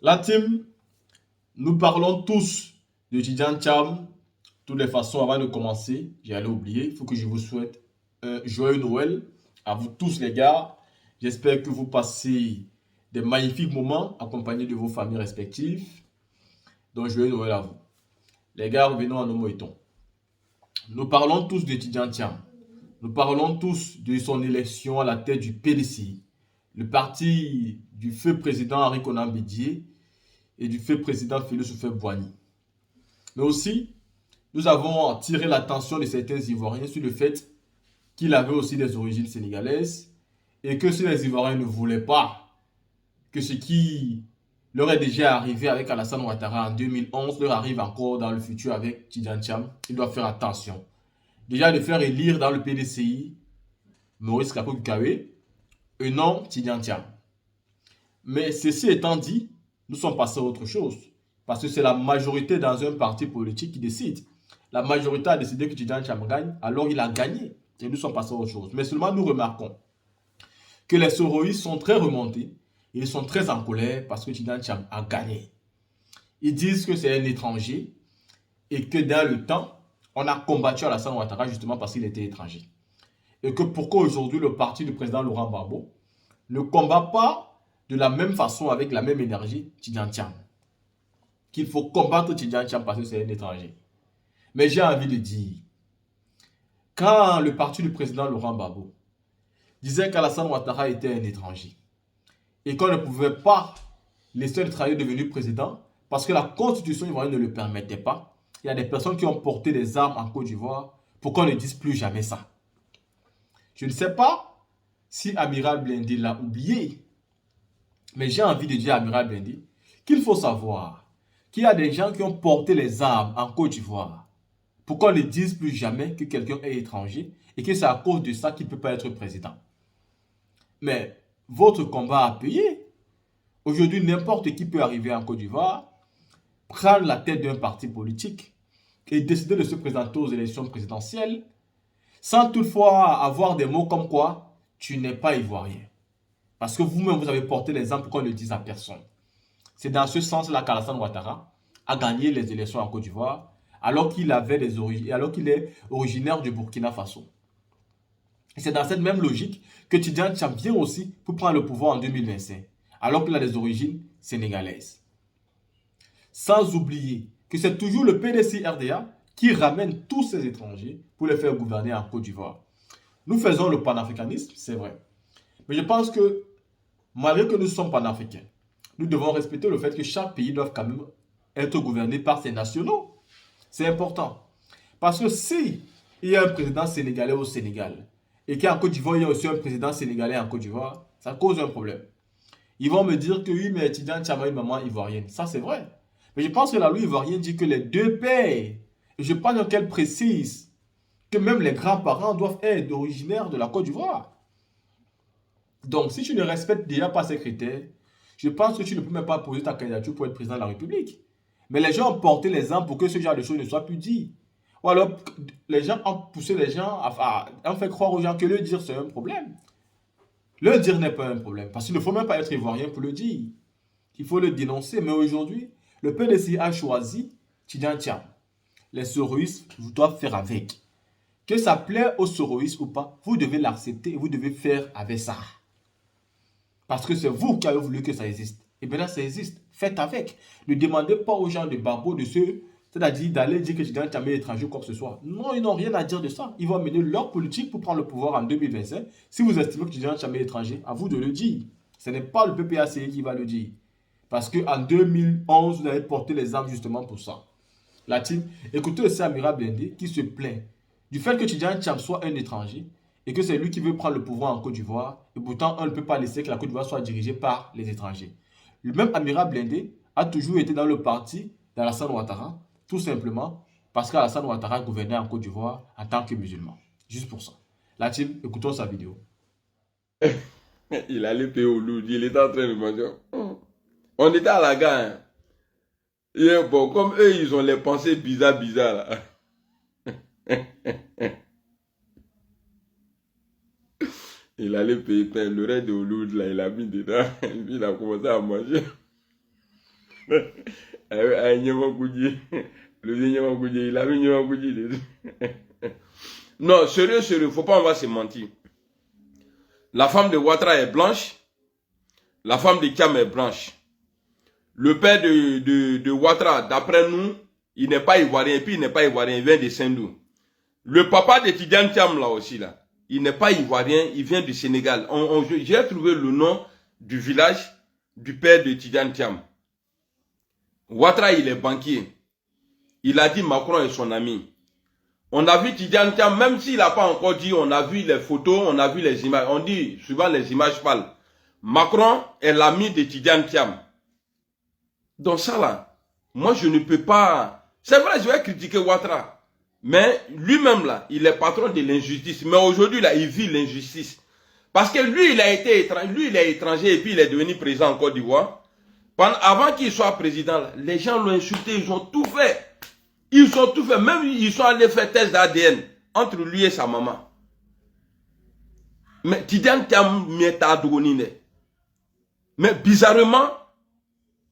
La team, nous parlons tous de Tidjan Cham. De toutes les façons, avant de commencer, j'allais oublier, il faut que je vous souhaite un joyeux Noël à vous tous les gars. J'espère que vous passez des magnifiques moments accompagnés de vos familles respectives. Donc, joyeux Noël à vous. Les gars, revenons à nos moutons. Nous parlons tous de Tidjan Cham. Nous parlons tous de son élection à la tête du PDCI, le parti du feu président Henri Konan Bédié et du feu président Félix Houphouët-Boigny. Mais aussi, nous avons attiré l'attention de certains Ivoiriens sur le fait qu'il avait aussi des origines sénégalaises et que si les Ivoiriens ne voulaient pas que ce qui leur est déjà arrivé avec Alassane Ouattara en 2011 leur arrive encore dans le futur avec Tidjan Cham, ils doivent faire attention. Déjà de faire élire dans le PDCI Maurice Kakou-Kawe et non Tidjan Cham. Mais ceci étant dit, nous sommes passés à autre chose. Parce que c'est la majorité dans un parti politique qui décide. La majorité a décidé que Tidjan Cham gagne, alors il a gagné. Et nous sommes passés à autre chose. Mais seulement nous remarquons que les soroïstes sont très remontés. Et ils sont très en colère parce que Tidjan Cham a gagné. Ils disent que c'est un étranger et que dans le temps, on a combattu Alassane Ouattara justement parce qu'il était étranger. Et que pourquoi aujourd'hui le parti du président Laurent Gbagbo ne combat pas de la même façon, avec la même énergie, Tidjan Cham. Qu'il faut combattre Tidjan Cham parce que c'est un étranger. Mais j'ai envie de dire, quand le parti du président Laurent Gbagbo disait qu'Alassane Ouattara était un étranger et qu'on ne pouvait pas laisser le travailleur devenir président parce que la constitution ivoirienne ne le permettait pas, il y a des personnes qui ont porté des armes en Côte d'Ivoire pour qu'on ne dise plus jamais ça. Je ne sais pas si Amiral Blindé l'a oublié, mais j'ai envie de dire à Amiral Blindé qu'il faut savoir qu'il y a des gens qui ont porté les armes en Côte d'Ivoire pour qu'on ne dise plus jamais que quelqu'un est étranger et que c'est à cause de ça qu'il ne peut pas être président. Mais votre combat a payé. Aujourd'hui, n'importe qui peut arriver en Côte d'Ivoire, prendre la tête d'un parti politique et décider de se présenter aux élections présidentielles sans toutefois avoir des mots comme quoi tu n'es pas ivoirien. Parce que vous-même, vous avez porté l'exemple qu'on ne dise à personne. C'est dans ce sens-là qu'Alassane Ouattara a gagné les élections en Côte d'Ivoire alors qu'il est originaire du Burkina Faso. Et c'est dans cette même logique que Tidjan Cham vient aussi pour prendre le pouvoir en 2025, alors qu'il a des origines sénégalaises. Sans oublier que c'est toujours le PDC-RDA qui ramène tous ces étrangers pour les faire gouverner en Côte d'Ivoire. Nous faisons le panafricanisme, c'est vrai. Mais je pense que malgré que nous sommes panafricains, nous devons respecter le fait que chaque pays doit quand même être gouverné par ses nationaux. C'est important. Parce que si il y a un président sénégalais au Sénégal et qu'en Côte d'Ivoire, il y a aussi un président sénégalais en Côte d'Ivoire, ça cause un problème. Ils vont me dire que oui, mais Tidjan Cham a une maman ivoirienne. Ça, c'est vrai. Mais je pense que la loi ivoirienne dit que les deux pères, et je pense qu'elle précise que même les grands-parents doivent être originaires de la Côte d'Ivoire. Donc, si tu ne respectes déjà pas ces critères, je pense que tu ne peux même pas poser ta candidature pour être président de la République. Mais les gens ont porté les armes pour que ce genre de choses ne soit plus dit. Ou alors, les gens ont poussé les gens, ont fait croire aux gens que le dire c'est un problème. Le dire n'est pas un problème, parce qu'il ne faut même pas être ivoirien pour le dire. Il faut le dénoncer. Mais aujourd'hui, le PDC a choisi Tidjan Cham. Les soroïstes, vous doivent faire avec. Que ça plaît aux soroïstes ou pas, vous devez l'accepter et vous devez faire avec ça. Parce que c'est vous qui avez voulu que ça existe. Et maintenant, ça existe. Faites avec. Ne demandez pas aux gens de Babo de se... C'est-à-dire d'aller dire que Tidjan Cham est étranger ou quoi que ce soit. Non, ils n'ont rien à dire de ça. Ils vont mener leur politique pour prendre le pouvoir en 2025. Si vous estimez que Tidjan Cham est étranger, à vous de le dire. Ce n'est pas le PPACI qui va le dire. Parce qu'en 2011, vous avez porté les armes justement pour ça. La team, écoutez aussi Amira Blindé qui se plaint du fait que Tidjan Cham soit un étranger et que c'est lui qui veut prendre le pouvoir en Côte d'Ivoire. Et pourtant, on ne peut pas laisser que la Côte d'Ivoire soit dirigée par les étrangers. Le même Amira Blindé a toujours été dans le parti d'Alassane Ouattara, tout simplement parce qu'Alassane Ouattara gouvernait en Côte d'Ivoire en tant que musulman. Juste pour ça. La team, écoutons sa vidéo. Il allait payer au loup, il était en train de manger. On était à la gare. Hein. Et bon, comme eux, ils ont les pensées bizarres, bizarres. Là. Il allait payer le reste de Houlou, là, il a mis dedans. Et puis il a commencé à manger. Le vieux il a vu Nyamakoudji. Non, sérieux, faut pas, on va se mentir. La femme de Ouattara est blanche. La femme de Thiam est blanche. Le père de Ouattara, d'après nous, il n'est pas ivoirien. Et puis il n'est pas ivoirien, il vient de Saint-Dou. Le papa de Tidjane Thiam, là aussi, là, il n'est pas ivoirien, il vient du Sénégal. J'ai trouvé le nom du village du père de Tidjane Thiam. Ouattara, il est banquier. Il a dit Macron est son ami. On a vu Tidjane Thiam, même s'il n'a pas encore dit, on a vu les photos, on a vu les images. On dit, souvent les images parlent. Macron est l'ami de Tidjane Thiam. Donc ça là, moi je ne peux pas... C'est vrai, je vais critiquer Ouattara. Mais lui-même là, il est patron de l'injustice. Mais aujourd'hui là, il vit l'injustice. Parce que lui, il est étranger et puis il est devenu président en Côte d'Ivoire. Avant qu'il soit président, là, les gens l'ont insulté, ils ont tout fait. Ils ont tout fait, même ils sont allés faire test d'ADN entre lui et sa maman. Mais Tidjane Thiam mais bizarrement,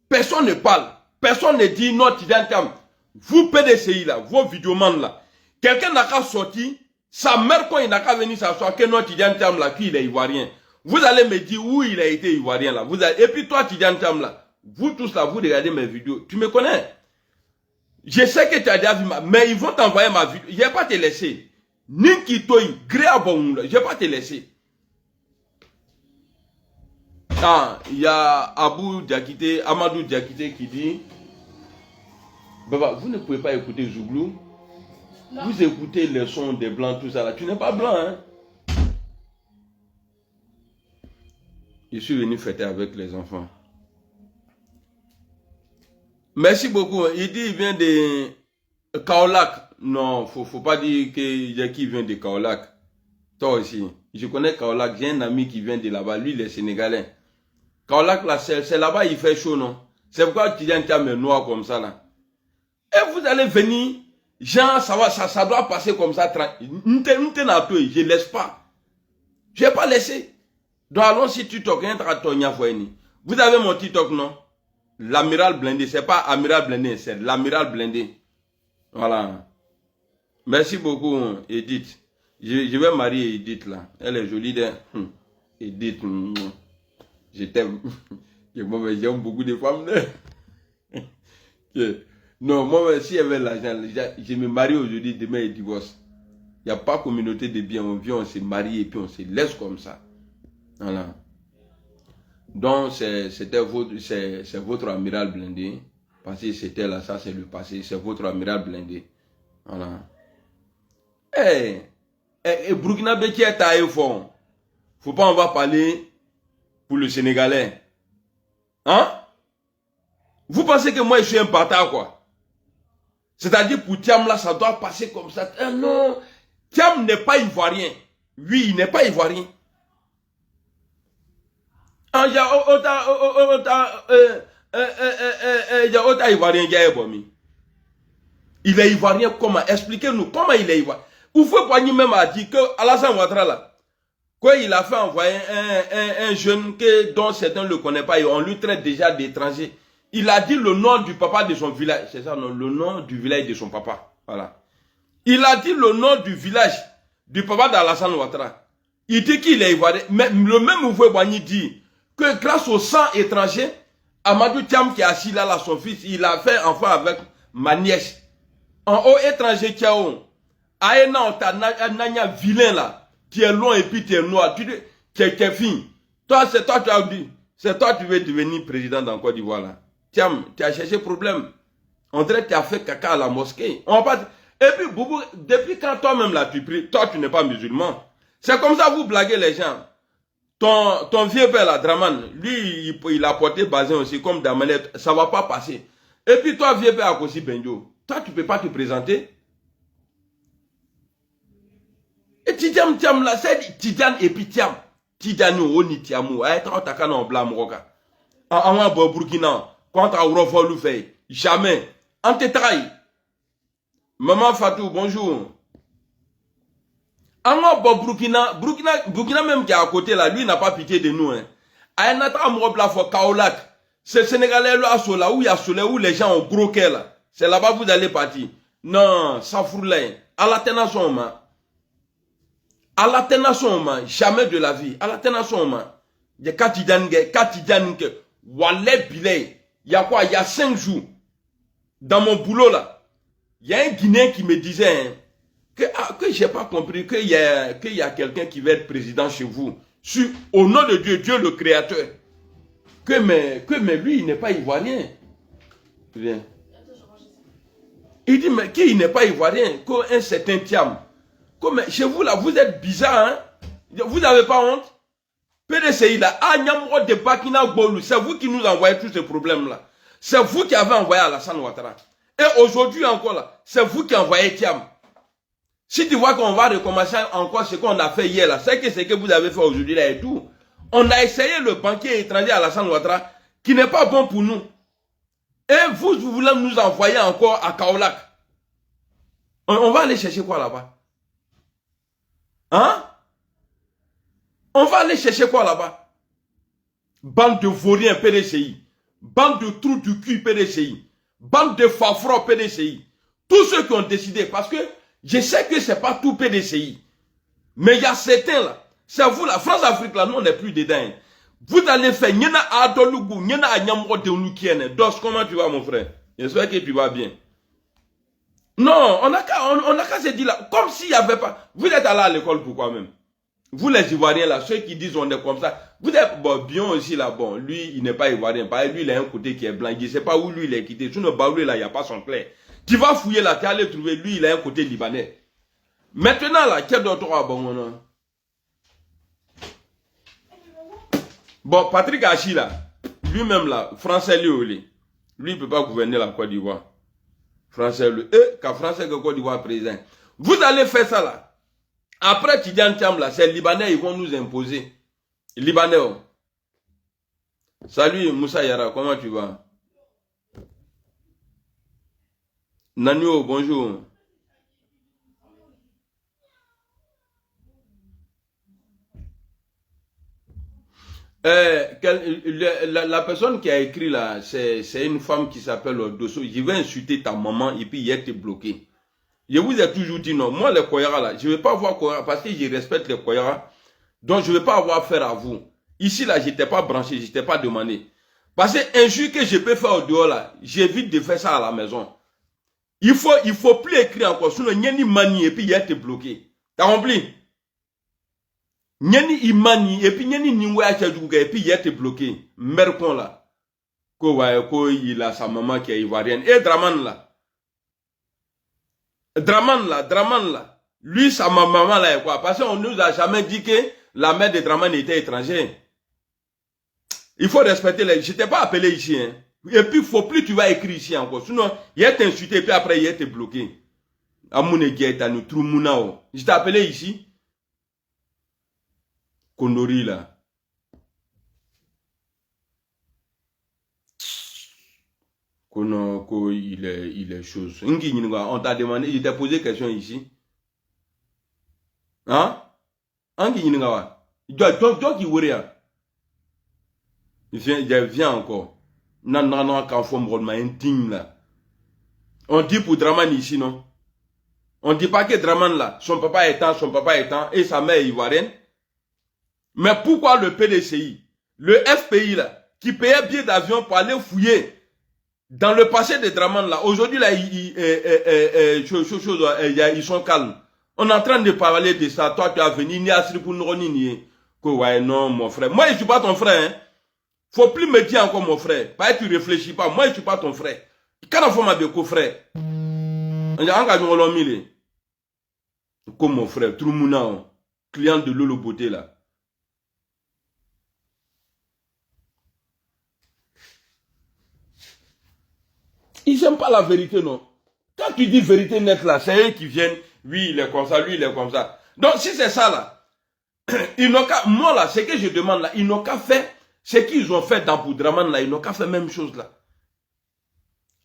personne ne parle. Personne ne dit non Tidjane Thiam. Vous PDCI là, vos vidéomans là, quelqu'un n'a qu'à sortir, sa mère quand il n'a qu'à venir s'asseoir, que non Tidjane Thiam là, qu'il est ivoirien. Vous allez me dire où il a été ivoirien là. Et puis toi Tidjane Thiam là, vous tous là, vous regardez mes vidéos. Tu me connais? Je sais que tu as déjà vu mais ils vont t'envoyer ma vidéo. Je ne vais pas te laisser. Ninki Toy, Gréabon, je ne vais pas te laisser. Ah, il y a Amadou Diakité qui dit Baba, vous ne pouvez pas écouter Zouglou. Non. Vous écoutez les sons des blancs, tout ça là. Tu n'es pas blanc, hein? Je suis venu fêter avec les enfants. Merci beaucoup. Il dit il vient de Kaolack. Non, faut pas dire qu'il vient de Kaolack. Toi aussi. Je connais Kaolack. J'ai un ami qui vient de là-bas. Lui, il est sénégalais. Kaolack, là, c'est là-bas, il fait chaud, non? C'est pourquoi Tidjane Thiam est noir comme ça, là. Et vous allez venir, genre, ça doit passer comme ça. Je laisse pas. Je vais pas laisser. Donc, allons si TikTok, vous avez mon TikTok, non? L'amiral blindé, c'est pas amiral blindé, c'est l'amiral blindé. Voilà. Merci beaucoup, Edith. Je vais marier Edith, là. Elle est jolie, Edith. Je t'aime. J'aime beaucoup de femmes. Non, moi, si elle avait l'argent, je me marie aujourd'hui, demain, elle divorce. Il n'y a pas communauté de biens. On vient, on se marie et puis on se laisse comme ça. Voilà. Donc, c'est votre amiral blindé. Parce que c'était là, ça c'est le passé. C'est votre amiral blindé. Voilà. Burkina Béki est taillé fort. Faut pas, on va parler pour le Sénégalais. Hein? Vous pensez que moi je suis un bâtard, quoi? C'est-à-dire pour Thiam là, ça doit passer comme ça. Non, Thiam n'est pas ivoirien. Oui, il n'est pas ivoirien. Il y a autant ivoirien il est ivoirien comment? Expliquez-nous comment il est ivoirien. Oufoué Boigny même a dit que Alassane Ouattara là, quoi il a fait envoyer un jeune dont certains ne le connaissent pas et on lui traite déjà d'étranger. Il a dit le nom du papa de son village. C'est ça, non, le nom du village de son papa. Voilà. Il a dit le nom du village du papa d'Alassane Ouattara. Il dit qu'il est ivoirien. Mais le même Oufoué Boigny dit que grâce au sang étranger, Amadou Thiam qui est assis là, son fils, il a fait enfant avec ma nièce. En haut étranger Thiaou. Aïna, t'as un vilain là. Tu es long et puis tu es noir. Tu es fin. Toi, c'est toi qui as dit. C'est toi qui veux devenir président dans Côte d'Ivoire là. Thiam, tu as cherché problème. On dirait que tu as fait caca à la mosquée. On va pas... Et puis, Boubou, depuis quand toi-même là tu pries, toi tu n'es pas musulman. C'est comme ça vous blaguez les gens. Ton vieux père là, Draman, lui, il a porté Bazin aussi comme Damanette. Ça va pas passer. Et puis toi, vieux père Akosi Benjo, toi tu peux pas te présenter. Et Tidjane Thiam là, c'est Tidjane et puis Thiam. Tidjane ou ni Thiamou. Aïe, t'as qu'à en blanc, Moroka. En Burkina, quand t'as Urofolu fait, jamais. En te trahi. Maman Fatou, bonjour. En Burkina même qui est à côté là, lui n'a pas pitié de nous. Hein. Aïe, n'ata Moroka, Kaolack. Ce Sénégalais là, où il y a soleil, où les gens ont gros cœur là. C'est là-bas que vous allez partir. Non, ça fout là. À la tenation, man. À la tenation, man. Jamais de la vie. À la tenation, man. Il y a Katidian, Wallet Bilay. Il y a quoi? Il y a 5 jours. Dans mon boulot là. Il y a un Guinéen qui me disait que j'ai pas compris qu'il y a quelqu'un qui va être président chez vous. Au nom de Dieu, Dieu le Créateur. Mais lui, il n'est pas ivoirien. Viens. Il dit, mais qui n'est pas ivoirien? Qu'un certain Thiam. Comme chez vous là, vous êtes bizarre, hein? Vous n'avez pas honte? PDCI là, de Bakina Gbolu, c'est vous qui nous envoyez tous ces problèmes-là. C'est vous qui avez envoyé Alassane Ouattara. Et aujourd'hui encore là, c'est vous qui envoyez Thiam. Si tu vois qu'on va recommencer encore ce qu'on a fait hier là, c'est ce que vous avez fait aujourd'hui là et tout. On a essayé le banquier étranger Alassane Ouattara, qui n'est pas bon pour nous. Et vous voulez nous envoyer encore à Kaolack. On va aller chercher quoi là-bas? Hein? On va aller chercher quoi là-bas? Bande de vauriens PDCI. Bande de trous du cul PDCI. Bande de fafros PDCI. Tous ceux qui ont décidé, parce que je sais que c'est pas tout PDCI. Mais il y a certains là. C'est vous la France-Afrique là, nous on n'est plus dedans. Vous allez faire Nyena Adolugu, Nyena Anyamro de Unukiene. Dos, comment tu vas mon frère? J'espère que tu vas bien. Non, on a qu'à se dire là, comme s'il n'y avait pas. Vous êtes allé à l'école pourquoi même? Vous les Ivoiriens là, ceux qui disent on est comme ça, vous êtes bon, bien aussi là, bon, lui il n'est pas Ivoirien, lui il a un côté qui est blanc, il ne sait pas où lui il est quitté, sur le Baoulé là, il n'y a pas son clair. Tu vas fouiller là, tu vas aller trouver, lui il a un côté libanais. Maintenant là, quel d'autre a bon non? Bon, Patrick Hachi là, lui-même là, français lui il ne peut pas gouverner la Côte d'Ivoire. Français lui, quand français que Côte d'Ivoire président. Vous allez faire ça là. Après Tidiane Thiam là, c'est Libanais, ils vont nous imposer. Libanais. Oh. Salut Moussa Yara, comment tu vas? Nanio, bonjour. La personne qui a écrit là, c'est une femme qui s'appelle Dosso. Je vais insulter ta maman et puis il est bloqué. Je vous ai toujours dit non. Moi, les Koyara là, je ne vais pas voir Koyara parce que je respecte les Koyara. Donc, je ne vais pas avoir affaire à vous. Ici là, je n'étais pas branché, je n'étais pas demandé. Parce que un jour que je peux faire au dehors là, j'évite de faire ça à la maison. Il faut plus écrire encore. Sinon, il y a ni manie et puis il est bloqué. T'as compris? Nyani imani et puis nyani niwe achaduga et puis il est bloqué. Mercon là. Ko il a sa maman qui est ivoirienne. Et Draman là. Draman là. Lui, sa maman là est quoi? Parce qu'on nous a jamais dit que la mère de Draman était étrangère. Il faut respecter les... Je t'ai pas appelé ici, hein. Et puis, il faut plus tu vas écrire ici encore. Sinon, il est insulté et puis après, il est bloqué. Amoune Guetta, nous trou mounao. Je t'ai appelé ici. Kondori là. Il est chose. On t'a demandé, il t'a posé question ici. Hein? Il vient encore. Non, quand faut me intime là. On dit pour Draman ici, non? On dit pas que Draman là, son papa étant, et sa mère est ivoirienne. Mais pourquoi le PDCI, le FPI là, qui payait billet d'avion pour aller fouiller dans le passé de Draman là, aujourd'hui là, ils sont calmes. On est en train de parler de ça. Toi, tu as venu ni Asri pour nous ni. Ouais, non, mon frère. Moi, je suis pas ton frère, hein. Faut plus me dire encore mon frère. Pas que tu réfléchis pas. Moi, je suis pas ton frère. Quand on fait ma béco frère. On a engagé mon homme, comme mon frère, Troumouna, client de Lolo Beauté là. Ils n'aiment pas la vérité, non. Quand tu dis vérité nette là, c'est eux qui viennent. Oui, il est comme ça, lui, il est comme ça. Donc, si c'est ça là, ils n'ont qu'à, moi là, ce que je demande là, ils n'ont qu'à faire ce qu'ils ont fait dans Boudraman là, ils n'ont qu'à faire la même chose là.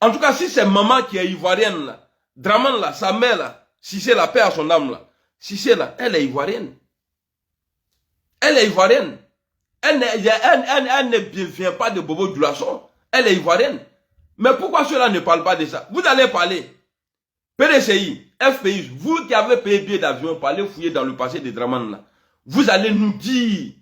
En tout cas, si c'est maman qui est ivoirienne là, Draman là, sa mère là, si c'est la paix à son âme là, si c'est là, elle est ivoirienne. Elle est ivoirienne. Elle ne vient pas de Bobo Dioulasso. Elle est ivoirienne. Mais pourquoi ceux-là ne parlent pas de ça? Vous allez parler. PDCI, FPI, vous qui avez payé billet d'avion pour aller fouiller dans le passé de Draman là, vous allez nous dire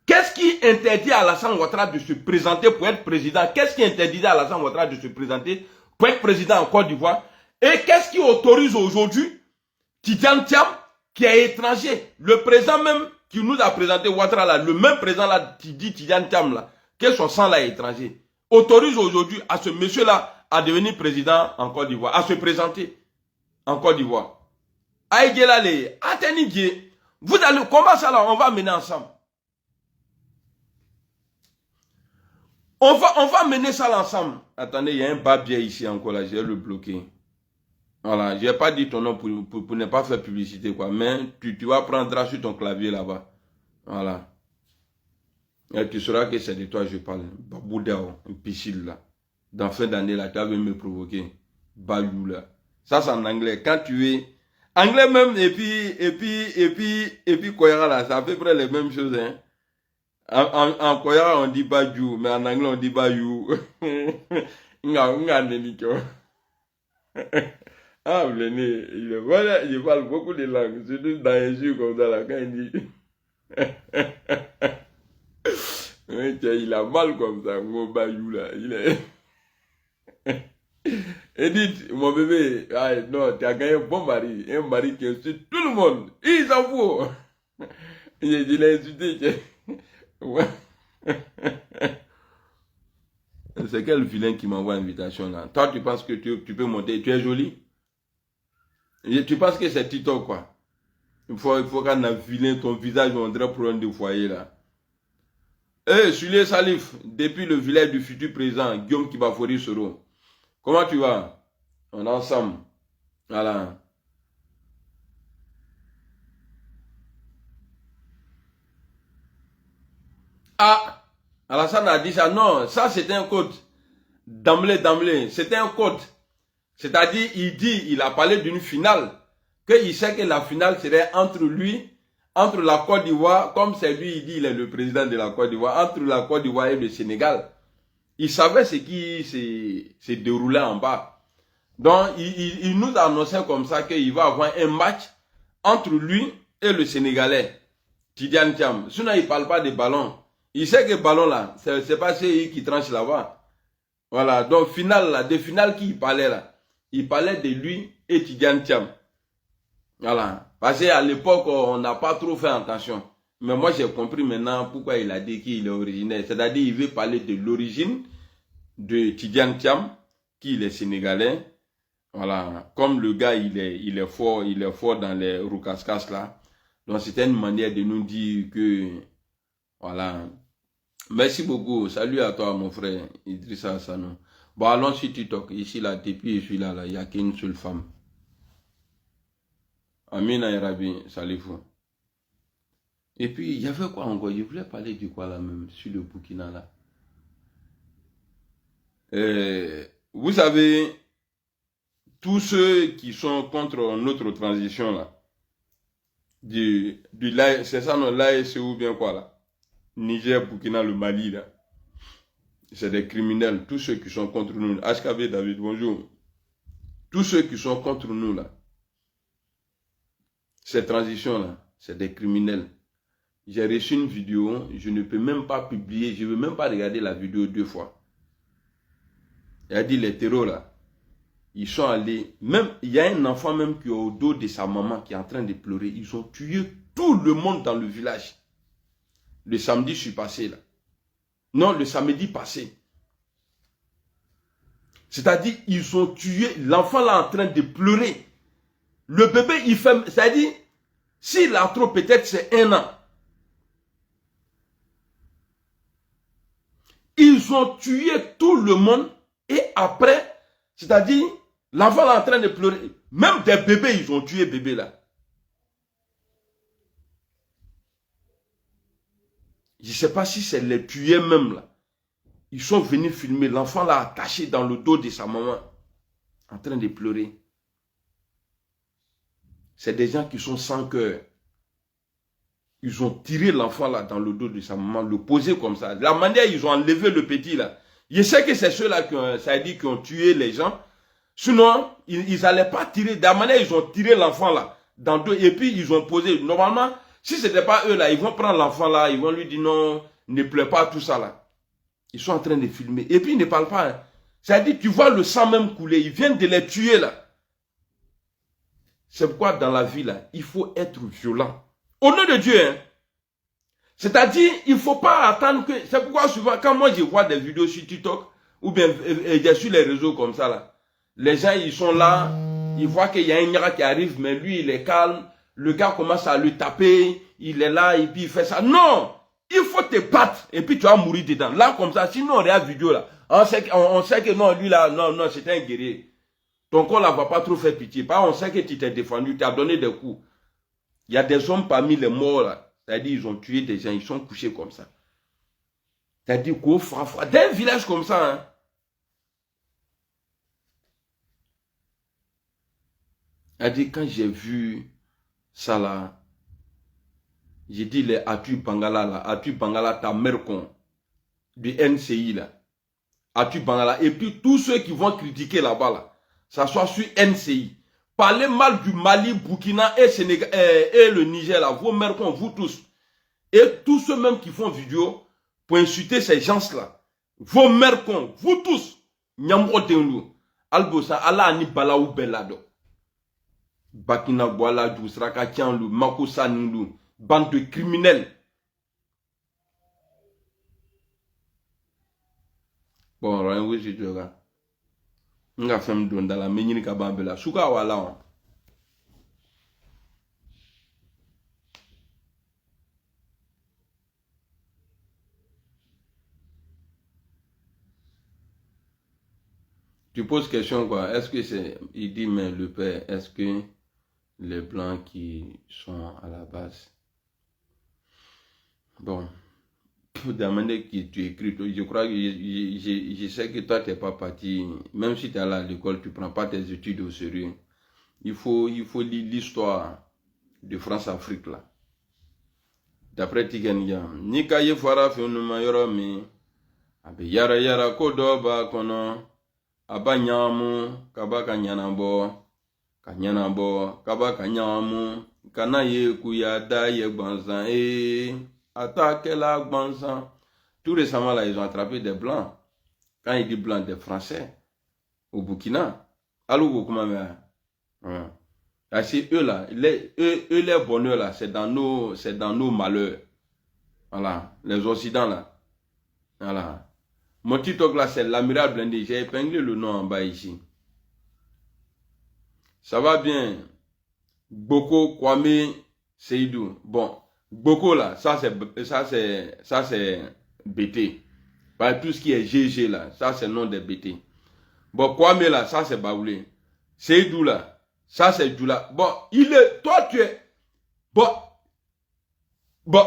qu'est-ce qui interdit à Alassane Ouattara de se présenter pour être président? Qu'est-ce qui interdit à Alassane Ouattara de se présenter pour être président en Côte d'Ivoire? Et qu'est-ce qui autorise aujourd'hui Tidjane Thiam, qui est étranger, le président même qui nous a présenté Ouattara là, le même président là, qui dit Tidjane Thiam là, que son sang là est étranger, autorise aujourd'hui à ce monsieur là à devenir président en Côte d'Ivoire, à se présenter en Côte d'Ivoire. Aïe là les, attendez, vous allez, comment ça là, on va mener ensemble. On va mener ça ensemble. Attendez, il y a un babier ici encore là, je vais le bloquer. Voilà, je n'ai pas dit ton nom pour ne pas faire publicité quoi, mais tu vas prendre sur ton clavier là-bas. Voilà. Et tu sauras que c'est de toi que je parle. Baboudao, un piscine là. Dans fin d'année là, tu vas me provoquer. Bayou là. Ça c'est en anglais. Quand tu es anglais même et puis Koyara là, c'est à peu près les mêmes choses hein. En Koyara on dit Bayou, mais en anglais on dit Bayou. Ah, Blené, voilà, il parle beaucoup de langues, surtout dans les jeux comme ça là, quand il dit. Il a mal comme ça, mon Bayou là, il est. Edith, mon bébé, ah, non, tu as gagné un bon mari, un mari qui insulte tout le monde, il s'en fout. Il a insulté. C'est quel vilain qui m'envoie l'invitation là? Toi, tu penses que tu peux monter, tu es jolie? Et tu penses que c'est TikTok quoi? Il faut qu'on a vilain ton visage, on dirait pour un de foyer là. Eh, Sulé Salif, depuis le village du futur président, Guillaume Kibafori Soro. Comment tu vas? On est ensemble. Voilà. Ah, Alassane a dit ça. Non, ça c'était un code. D'emblée. C'était un code. C'est-à-dire, il a parlé d'une finale. Qu'il sait que la finale serait entre lui, entre la Côte d'Ivoire, comme c'est lui, il dit, il est le président de la Côte d'Ivoire, entre la Côte d'Ivoire et le Sénégal. Il savait ce qui s'est déroulé en bas. Donc, il nous a annoncé comme ça qu'il va avoir un match entre lui et le Sénégalais, Tidjane Thiam. Sinon, il ne parle pas de ballon. Il sait que le ballon là, c'est pas celui qui tranche là-bas. Voilà, donc finale là, des finales qui parlait là. Il parlait de lui et Tidjane Thiam. Voilà. Parce qu'à l'époque, on n'a pas trop fait attention. Mais moi, j'ai compris maintenant pourquoi il a dit qu'il est originaire. C'est-à-dire, il veut parler de l'origine de Tidjane Thiam, qui est sénégalais. Voilà. Comme le gars, il est fort dans les roucascas là. Donc, c'était une manière de nous dire que, voilà. Merci beaucoup. Salut à toi, mon frère, Idrissa Sanou. Bon, allons sur TikTok. Ici, là, depuis je suis là, il n'y a qu'une seule femme. Amina Erabi, Salifou. Et puis, il y avait quoi encore? Je voulais parler du quoi là même, sur le Burkina là. Vous savez, tous ceux qui sont contre notre transition là, c'est ça non, l'AEC ou bien quoi là? Niger, Burkina, le Mali là. C'est des criminels, tous ceux qui sont contre nous. HKV David, bonjour. Tous ceux qui sont contre nous là. Cette transition-là, c'est des criminels. J'ai reçu une vidéo, je ne peux même pas publier, je ne veux même pas regarder la vidéo 2 fois. Il a dit les terreaux là, ils sont allés, même, il y a un enfant même qui est au dos de sa maman qui est en train de pleurer. Ils ont tué tout le monde dans le village. Le samedi, je suis passé là. Non, le samedi passé. C'est-à-dire, ils ont tué l'enfant là en train de pleurer. Le bébé, il fait, c'est-à-dire, s'il a trop, peut-être c'est 1 an. Ils ont tué tout le monde et après, c'est-à-dire, l'enfant est en train de pleurer. Même des bébés, ils ont tué bébé là. Je ne sais pas si c'est les tués même là. Ils sont venus filmer l'enfant là attaché dans le dos de sa maman, en train de pleurer. C'est des gens qui sont sans cœur. Ils ont tiré l'enfant là dans le dos de sa maman, le posé comme ça. La manière ils ont enlevé le petit là, Je sais que c'est ceux-là qui ont tué les gens. Sinon, ils n'allaient pas tirer. De la manière, ils ont tiré l'enfant là. Et puis, ils ont posé. Normalement, si ce n'était pas eux là, ils vont prendre l'enfant là, ils vont lui dire non, ne pleure pas, tout ça là. Ils sont en train de filmer. Et puis, ils ne parlent pas. Hein. C'est-à-dire, tu vois le sang même couler. Ils viennent de les tuer là. C'est pourquoi dans la vie là, il faut être violent. Au nom de Dieu, hein. C'est-à-dire, il ne faut pas attendre que... C'est pourquoi souvent, quand moi je vois des vidéos sur TikTok, ou bien sur les réseaux comme ça là, les gens, ils sont là, ils voient qu'il y a un gars qui arrive, mais lui, il est calme. Le gars commence à lui taper, il est là, et puis il fait ça. Non! Il faut te battre, et puis tu vas mourir dedans. Là, comme ça, sinon on regarde la vidéo là, on sait que non, lui là, non, c'était un guerrier. Ton corps là va pas trop faire pitié. On sait que tu t'es défendu, tu as donné des coups. Il y a des hommes parmi les morts là. C'est-à-dire, ils ont tué des gens, ils sont couchés comme ça. C'est-à-dire, qu'au froid, d'un village comme ça, hein. C'est-à-dire, quand j'ai vu ça là, j'ai dit, les Atu Bangala là, Atu Bangala, ta mère con, du NCI là, Atu Bangala, et puis tous ceux qui vont critiquer là-bas là, ça soit sur NCI. Parlez mal du Mali, Burkina et le Niger là, vos mères con, vous tous. Et tous ceux même qui font vidéo pour insulter ces gens-là, vos mères cons, vous tous, Nyamro Tenlu, Albosa, Allah ni Balaou Belado, Bakina Boala, Djousraka Tianlu, Makosa Nulu, bande de criminels. Bon, rien oui, je dirais. On a fait un don dans la menine Kabambela. Souka Wala. Tu poses question quoi? Est-ce que c'est... Il dit, mais le père, est-ce que les blancs qui sont à la base... Bon, pour demander qui tu écris, je crois que je sais que toi, tu n'es pas parti. Même si tu es allé à l'école, tu ne prends pas tes études au sérieux. Il faut lire l'histoire de France-Afrique là. D'après Tigania, Nikaye Fara Fenuma Yoromi, Abe Yara Yara Kodoba Kono. Aba nyamu, kaba kanyanabo, kaba kanyamu, kana ye kuyada ye gbanzan, attaque la gbanzan. Tout récemment là, ils ont attrapé des blancs. Quand ils disent blancs, des Français, au Burkina. Allô, comment c'est eux là, les bonheurs là, c'est dans nos malheurs. Voilà, les Occidents là. Voilà. Mon TikTok là, c'est l'amiral blindé. J'ai épinglé le nom en bas ici. Ça va bien. Boko, Kwame, Seydou. Bon, Boko là, ça c'est BT. Bah, tout ce qui est GG là, ça c'est le nom des BT. Bon, Kwame là, ça c'est Baoulé. Seydou là, ça c'est Djoula. Bon, toi tu es, bon,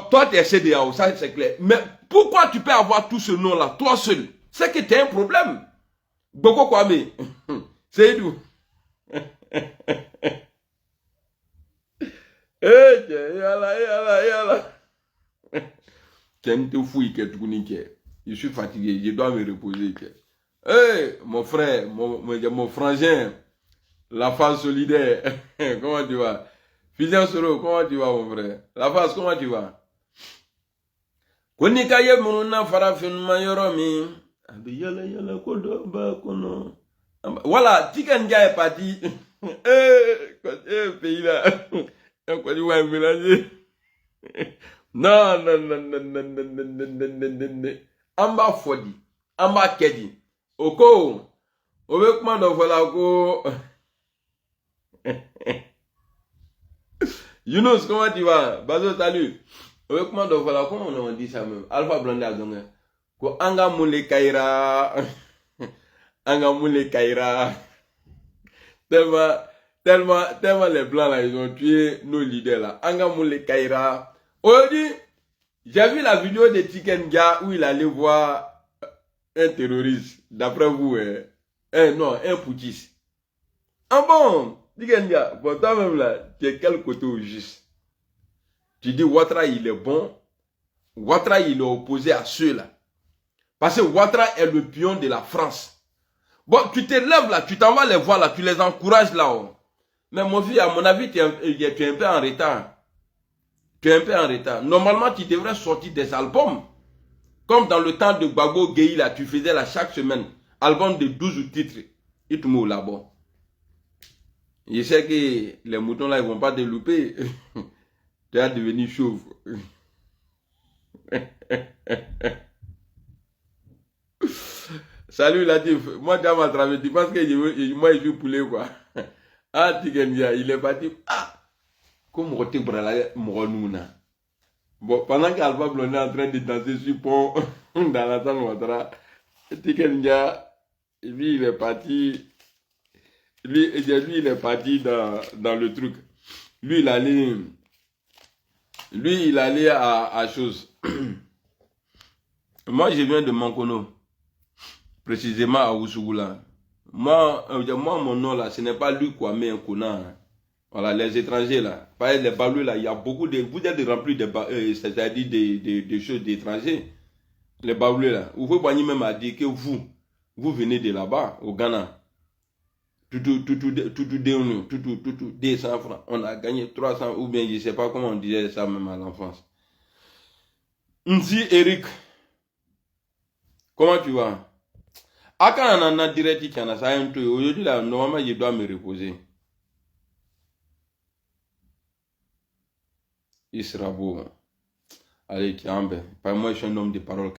toi tu es CDAO, ça c'est clair. Mais pourquoi tu peux avoir tout ce nom là, toi seul? C'est que tu as un problème. Boko Kwame, Seydou. Je suis fatigué, je dois me reposer. Hey, mon frère, mon frangin, la face solidaire, comment tu vas? Fidèle Soro, comment tu vas mon frère? La face, comment tu vas? Konikaye Muruna Farafin Mayoromi, voilà, Tikanja est parti. Pays là. Quoi tu vas mélanger? Non. Amba Fodi. Amba Kedi. Oko. Ovekman do voilà ko. Yunus, comment tu vas? Bazo, salut. Ovekman do voilà, comment on dit ça même? Alpha Blanda Zonga. Ko Anga Moule Kaira. Anga Moule Kaira. Tellement les blancs là, ils ont tué nos leaders là. Anga Moule Kaira. Aujourd'hui, j'ai vu la vidéo de Tikenga où il allait voir un terroriste. D'après vous, non, un putschiste. Ah bon, Tikenga, bon, toi-même là, tu es quel côté au juste? Tu dis Ouattara il est bon. Ouattara il est opposé à ceux là. Parce que Ouattara est le pion de la France. Bon, tu te lèves là, tu t'en vas les voir là, tu les encourages là-haut. Mais mon fils, à mon avis, tu es un peu en retard. Tu es un peu en retard. Normalement, tu devrais sortir des albums. Comme dans le temps de Gbagbo Gueye là, tu faisais là chaque semaine. Album de 12 titres. Et tout le monde là-bas. Je sais que les moutons là, ils vont pas développer. Tu vas devenir chauve. Salut Latif. Moi, tu m'as travaillé. Tu penses que moi, je joue poulet quoi. Ah, Tigendia, il est parti. Ah, comme on te brala, Moronouna. Bon, pendant qu'Alpha Blondy est en train de danser sur pont dans la salle Ouattara, Tigendia, lui, il est parti. Lui, il est parti dans le truc. Lui, il allait à chose. Moi, je viens de Mankono. Précisément à Ousougula. Moi, mon nom là, ce n'est pas lui quoi, mais un Kona. Voilà, les étrangers là. Pas les balous là, il y a beaucoup de. Vous êtes remplis de c'est-à-dire des choses d'étrangers. Les balous là. Vous voyez même à dire que vous venez de là-bas, au Ghana. Tout 200 francs. On a gagné 300, ou bien je ne sais pas comment on disait ça même à l'enfance. Nzi Eric, comment tu vas? Ah, quand on en a direct, il y en a ça un peu. Aujourd'hui, là, normalement, je dois me reposer. Il sera beau. Allez, tiens, ben, moi, je suis un homme de parole.